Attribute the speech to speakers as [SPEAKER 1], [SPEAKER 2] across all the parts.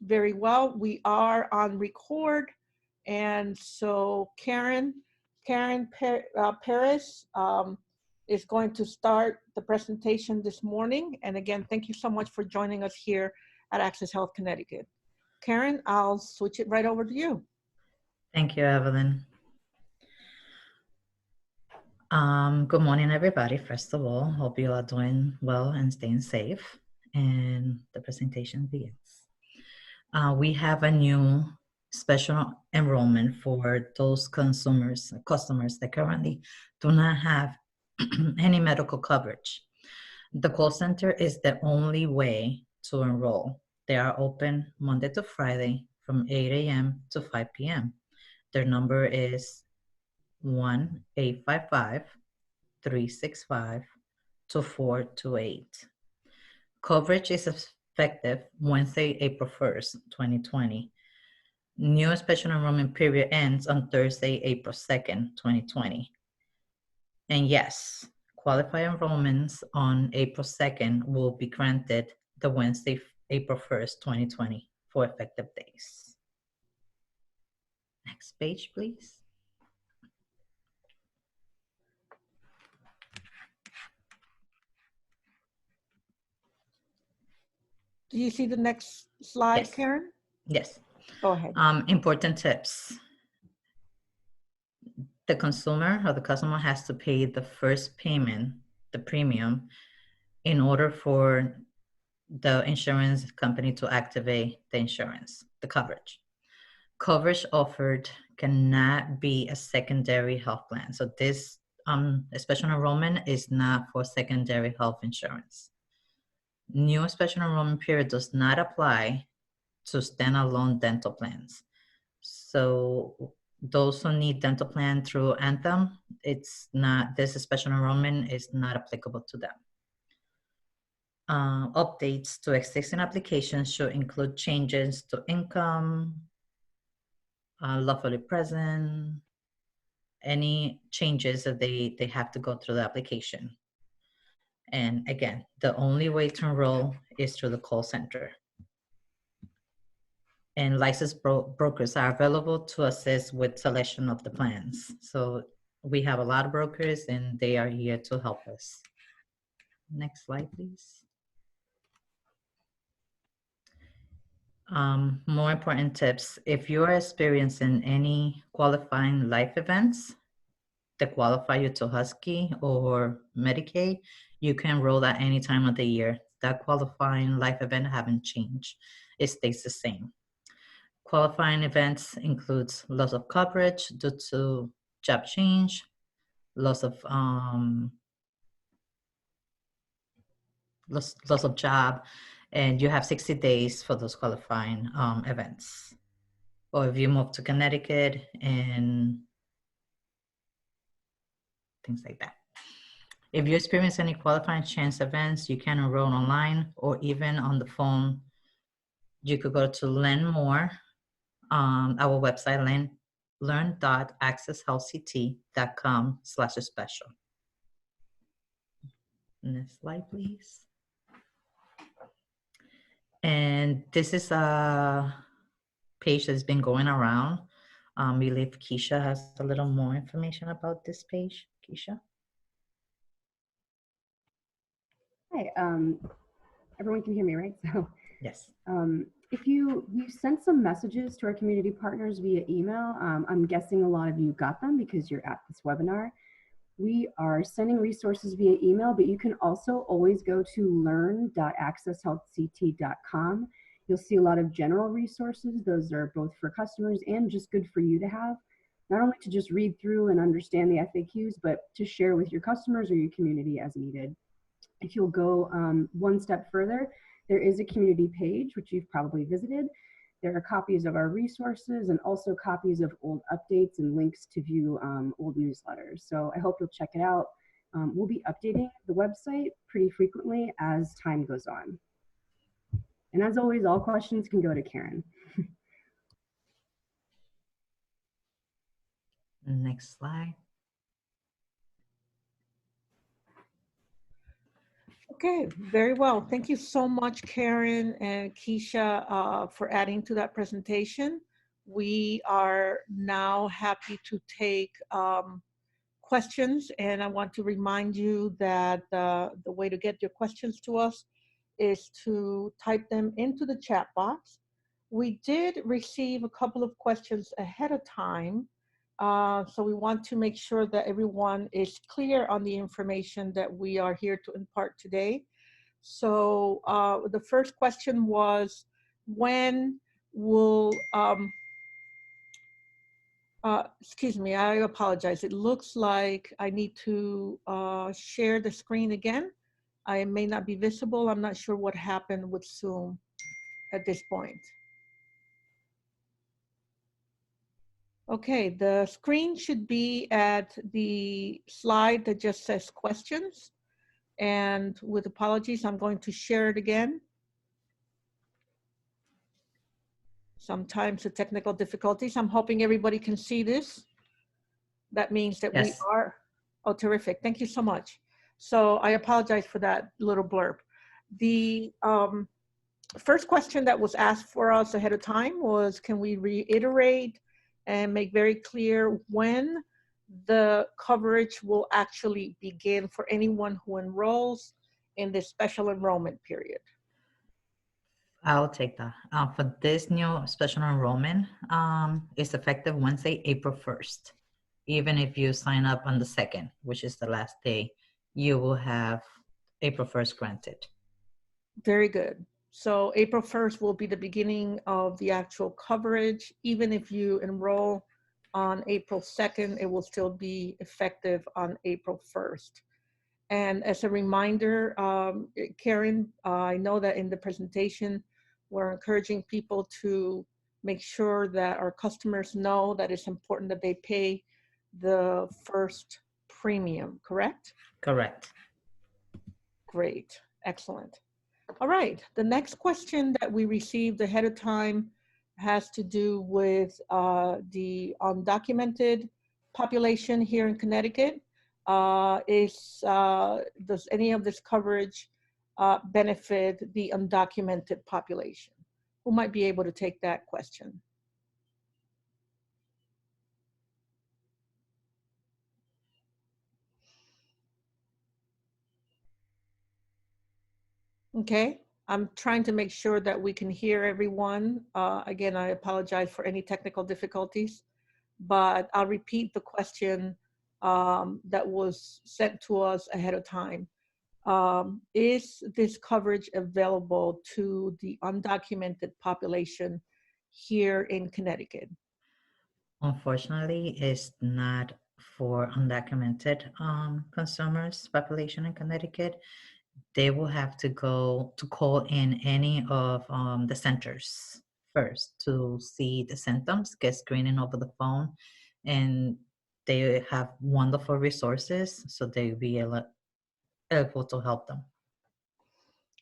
[SPEAKER 1] Very well. We are on record. And so Karen Paris is going to start the presentation this morning. And again, thank you so much for joining us here at Access Health Connecticut. Karen, I'll switch it right over to you.
[SPEAKER 2] Thank you, Evelyn. Good morning, everybody. First of all, hope you are doing well and staying safe. And the presentation begins. We have a new special enrollment for those customers that currently do not have any medical coverage. The call center is the only way to enroll. They are open Monday to Friday from 8 a.m. to 5 p.m. Their number is 1-855-365-2428. Coverage is effective Wednesday, April 1st, 2020. New special enrollment period ends on Thursday, April 2nd, 2020. And yes, qualified enrollments on April 2nd will be granted the Wednesday, April 1st, 2020 for effective days. Next page, please.
[SPEAKER 1] Do you see the next slide,
[SPEAKER 2] Yes.
[SPEAKER 1] Karen?
[SPEAKER 2] Yes.
[SPEAKER 1] Go ahead.
[SPEAKER 2] Important tips. The consumer or the customer has to pay the first payment, the premium, in order for the insurance company to activate the insurance, the coverage. Coverage offered cannot be a secondary health plan. So this special enrollment is not for secondary health insurance. New special enrollment period does not apply to standalone dental plans. So those who need dental plan through Anthem, it's not, this special enrollment is not applicable to them. Updates to existing applications should include changes to income, lawfully present, any changes that they have to go through the application. And again, the only way to enroll is through the call center. And licensed brokers are available to assist with selection of the plans. So we have a lot of brokers and they are here to help us. Next slide, please. More important tips. If you are experiencing any qualifying life events that qualify you to Husky or Medicaid, you can enroll at any time of the year. That qualifying life event haven't changed. It stays the same. Qualifying events includes loss of coverage due to job change, loss of job, and you have 60 days for those qualifying events. Or if you move to Connecticut and things like that. If you experience any qualifying chance events, you can enroll online or even on the phone. You could go to Learn More, our website, learn.accesshealthct.com/special. Next slide, please. And this is a page that's been going around. I believe Keisha has a little more information about this page. Keisha?
[SPEAKER 3] Hi, everyone can hear me, right? So
[SPEAKER 2] Yes.
[SPEAKER 3] if you sent some messages to our community partners via email, I'm guessing a lot of you got them because you're at this webinar. We are sending resources via email, but you can also always go to learn.accesshealthct.com. You'll see a lot of general resources. Those are both for customers and just good for you to have, not only to just read through and understand the FAQs, but to share with your customers or your community as needed. If you'll go one step further, there is a community page, which you've probably visited. There are copies of our resources and also copies of old updates and links to view old newsletters. So I hope you'll check it out. We'll be updating the website pretty frequently as time goes on. And as always, all questions can go to Karen.
[SPEAKER 2] Next slide.
[SPEAKER 1] Okay, very well. Thank you so much, Karen and Keisha, for adding to that presentation. We are now happy to take questions, and I want to remind you that the way to get your questions to us is to type them into the chat box. We did receive a couple of questions ahead of time, so we want to make sure that everyone is clear on the information that we are here to impart today. So the first question was, when will, excuse me, I apologize. It looks like I need to share the screen again. I may not be visible. I'm not sure what happened with Zoom at this point. Okay, the screen should be at the slide that just says questions. And with apologies, I'm going to share it again. Sometimes the technical difficulties. I'm hoping everybody can see this. That means that we
[SPEAKER 2] Yes.
[SPEAKER 1] are, oh, terrific. Thank you so much. So I apologize for that little blurb. The first question that was asked for us ahead of time was, can we reiterate and make very clear when the coverage will actually begin for anyone who enrolls in this special enrollment period?
[SPEAKER 2] I'll take that. For this new special enrollment, it's effective Wednesday, April 1st. Even if you sign up on the 2nd, which is the last day, you will have April 1st granted.
[SPEAKER 1] Very good. So April 1st will be the beginning of the actual coverage. Even if you enroll on April 2nd, it will still be effective on April 1st. And as a reminder, Karen, I know that in the presentation, we're encouraging people to make sure that our customers know that it's important that they pay the first premium, correct?
[SPEAKER 2] Correct.
[SPEAKER 1] Great, excellent. All right, the next question that we received ahead of time has to do with the undocumented population here in Connecticut. Does any of this coverage benefit the undocumented population? Who might be able to take that question? Okay, I'm trying to make sure that we can hear everyone. Again, I apologize for any technical difficulties, but I'll repeat the question that was sent to us ahead of time. Is this coverage available to the undocumented population here in Connecticut?
[SPEAKER 2] Unfortunately, it's not for undocumented consumers population in Connecticut. They will have to go to call in any of the centers first to see the symptoms, get screening over the phone, and they have wonderful resources, so they'll be able to help them.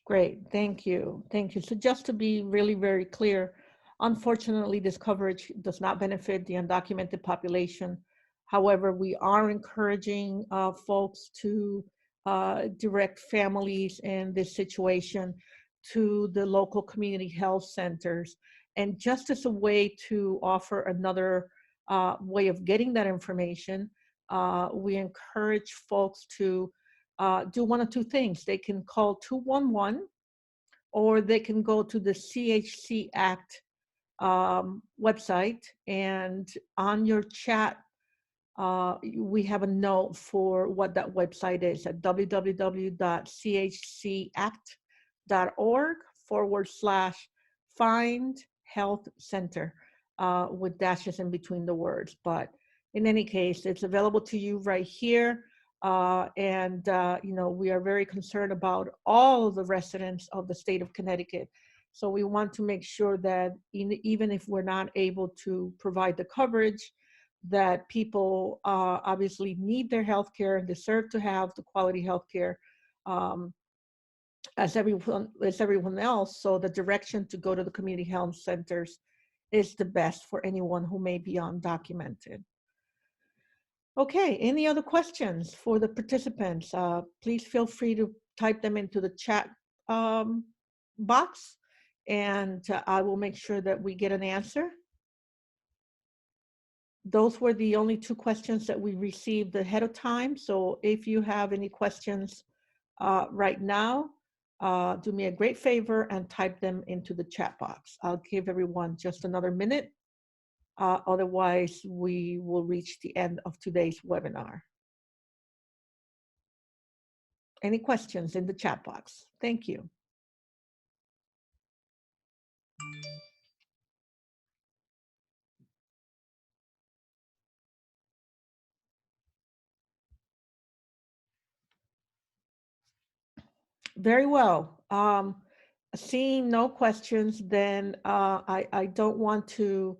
[SPEAKER 1] Great, thank you. Thank you. So just to be really very clear, unfortunately, this coverage does not benefit the undocumented population. However, we are encouraging folks to direct families in this situation to the local community health centers. And just as a way to offer another way of getting that information, we encourage folks to do one of two things. They can call 211, or they can go to the AHCT website, and on your chat, we have a note for what that website is at www.chcACT.org/find health center with dashes in between the words. But in any case, it's available to you right here. You know, we are very concerned about all of the residents of the state of Connecticut. So we want to make sure that even if we're not able to provide the coverage, that people obviously need their health care and deserve to have the quality health care as everyone else. So the direction to go to the community health centers is the best for anyone who may be undocumented. Okay, any other questions for the participants? Please feel free to type them into the chat box, and I will make sure that we get an answer. Those were the only 2 questions that we received ahead of time. So if you have any questions right now, do me a great favor and type them into the chat box. I'll give everyone just another minute. Otherwise, we will reach the end of today's webinar. Any questions in the chat box? Thank you. Very well. Seeing no questions, then I don't want to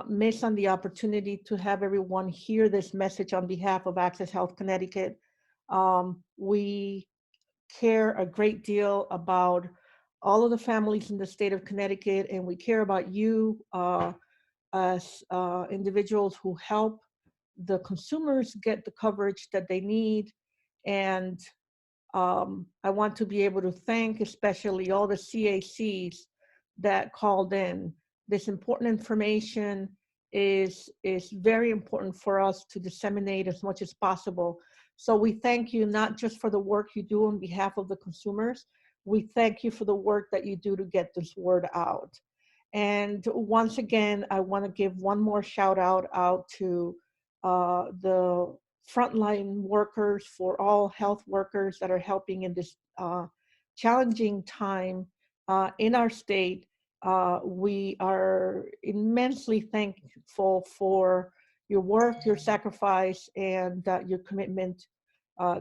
[SPEAKER 1] miss on the opportunity to have everyone hear this message on behalf of Access Health Connecticut. We care a great deal about all of the families in the state of Connecticut, and we care about you as individuals who help the consumers get the coverage that they need. And I want to be able to thank especially all the CACs that called in. This important information is very important for us to disseminate as much as possible. So we thank you not just for the work you do on behalf of the consumers, we thank you for the work that you do to get this word out. And once again, I want to give one more shout out to the frontline workers, for all health workers that are helping in this challenging time in our state. We are immensely thankful for your work, your sacrifice, and your commitment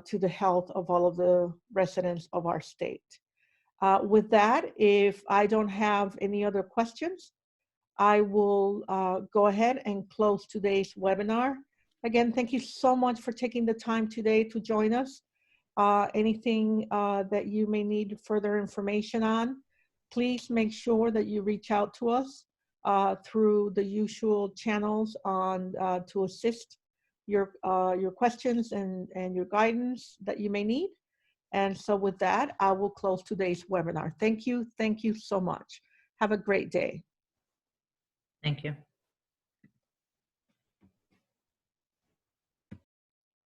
[SPEAKER 1] to the health of all of the residents of our state. With that, if I don't have any other questions, I will go ahead and close today's webinar. Again, thank you so much for taking the time today to join us. Anything that you may need further information on, please make sure that you reach out to us through the usual channels on to assist your questions and your guidance that you may need. And so with that, I will close today's webinar. Thank you so much. Have a great day.
[SPEAKER 2] Thank you.